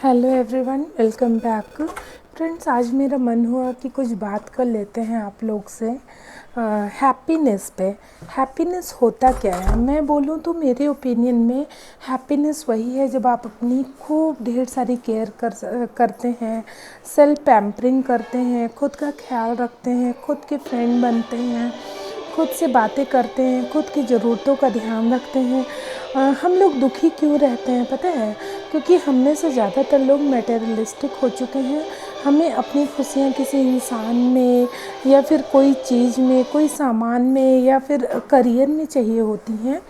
Hello everyone, welcome back. Friends, आज मेरा मन हुआ कि कुछ बात कर लेते हैं आप लोग से हैप्पीनेस पे। हैप्पीनेस होता क्या है? मैं बोलूँ तो मेरे ओपिनियन में हैप्पीनेस वही है जब आप अपनी खूब ढेर सारी केयर करते हैं, सेल्फ पैम्परिंग करते हैं, खुद का ख्याल रखते हैं, खुद के फ्रेंड बनते हैं, खुद से बातें करते हैं, खुद की ज़रूरतों का ध्यान रखते हैं। हम लोग दुखी क्यों रहते हैं पता है? क्योंकि हम में से ज़्यादातर लोग मटेरियलिस्टिक हो चुके हैं। हमें अपनी खुशियाँ किसी इंसान में या फिर कोई चीज़ में, कोई सामान में या फिर करियर में चाहिए होती हैं,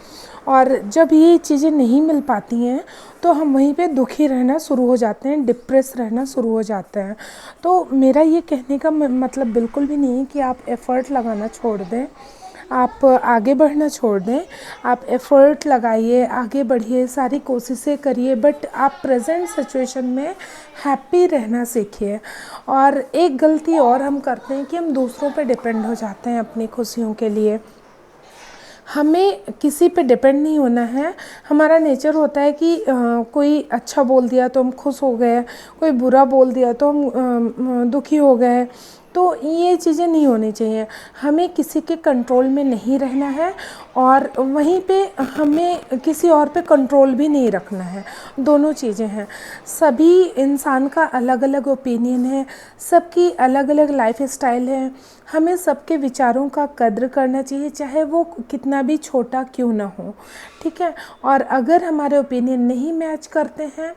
और जब ये चीज़ें नहीं मिल पाती हैं तो हम वहीं पे दुखी रहना शुरू हो जाते हैं, डिप्रेस रहना शुरू हो जाते हैं। तो मेरा ये कहने का मतलब बिल्कुल भी नहीं है कि आप एफ़र्ट लगाना छोड़ दें, आप आगे बढ़ना छोड़ दें। आप एफ़र्ट लगाइए, आगे बढ़िए, सारी कोशिशें करिए, बट आप प्रेजेंट सिचुएशन में हैप्पी रहना सीखिए। और एक गलती और हम करते हैं कि हम दूसरों पे डिपेंड हो जाते हैं अपनी खुशियों के लिए। हमें किसी पे डिपेंड नहीं होना है। हमारा नेचर होता है कि कोई अच्छा बोल दिया तो हम खुश हो गए, कोई बुरा बोल दिया तो हम दुखी हो गए। तो ये चीज़ें नहीं होनी चाहिए। हमें किसी के कंट्रोल में नहीं रहना है, और वहीं पे हमें किसी और पे कंट्रोल भी नहीं रखना है। दोनों चीज़ें हैं। सभी इंसान का अलग अलग ओपिनियन है, सबकी अलग अलग लाइफ स्टाइल है। हमें सबके विचारों का कद्र करना चाहिए, चाहे वो कितना भी छोटा क्यों ना हो, ठीक है। और अगर हमारे ओपिनियन नहीं मैच करते हैं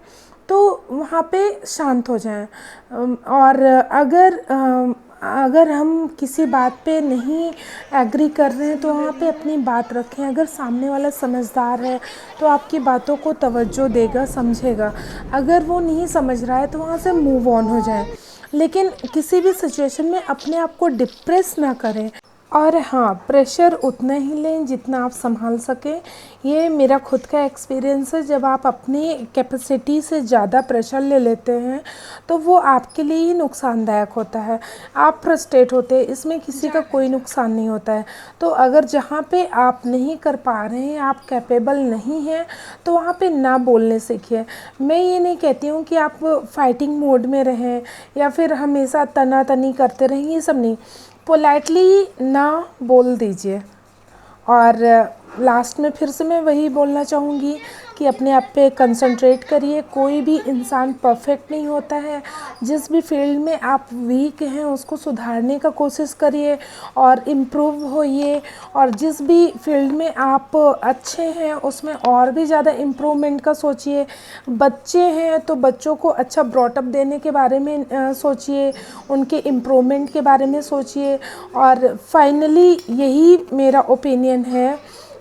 तो वहाँ पे शांत हो जाएं। और अगर हम किसी बात पे नहीं एग्री कर रहे हैं तो वहाँ पे अपनी बात रखें। अगर सामने वाला समझदार है तो आपकी बातों को तवज्जो देगा, समझेगा। अगर वो नहीं समझ रहा है तो वहाँ से मूव ऑन हो जाए, लेकिन किसी भी सिचुएशन में अपने आप को डिप्रेस ना करें। और हाँ, प्रेशर उतना ही लें जितना आप संभाल सकें। ये मेरा खुद का एक्सपीरियंस है। जब आप अपनी कैपेसिटी से ज़्यादा प्रेशर ले लेते हैं तो वो आपके लिए ही नुकसानदायक होता है। आप फ्रस्ट्रेट होते हैं, इसमें किसी का कोई नुकसान नहीं होता है। तो अगर जहाँ पे आप नहीं कर पा रहे हैं, आप कैपेबल नहीं हैं, तो वहाँ पे ना बोलने सीखिए। मैं ये नहीं कहती हूँ कि आप फाइटिंग मोड में रहें या फिर हमेशा तनातनी करते रहें, ये सब नहीं। पोलाइटली ना बोल दीजिए। और लास्ट में फिर से मैं वही बोलना चाहूँगी कि अपने आप पे कंसंट्रेट करिए। कोई भी इंसान परफेक्ट नहीं होता है। जिस भी फील्ड में आप वीक हैं उसको सुधारने का कोशिश करिए और इम्प्रूव होइए, और जिस भी फील्ड में आप अच्छे हैं उसमें और भी ज़्यादा इम्प्रूवमेंट का सोचिए। बच्चे हैं तो बच्चों को अच्छा ब्रॉटअप देने के बारे में सोचिए, उनके इम्प्रूवमेंट के बारे में सोचिए। और फाइनली यही मेरा ओपिनियन है,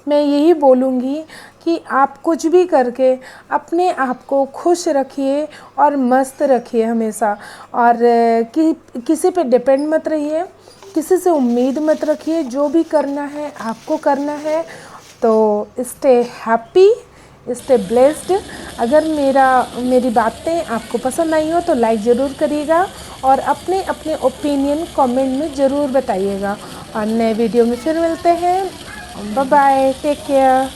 मैं यही बोलूँगी कि आप कुछ भी करके अपने आप को खुश रखिए और मस्त रखिए हमेशा। और किसी पे डिपेंड मत रहिए, किसी से उम्मीद मत रखिए। जो भी करना है आपको करना है। तो स्टे हैप्पी, स्टे ब्लेस्ड। अगर मेरी बातें आपको पसंद आई हो तो लाइक ज़रूर करिएगा, और अपने अपने ओपिनियन कमेंट में ज़रूर बताइएगा। और नए वीडियो में फिर मिलते हैं। Bye bye, take care.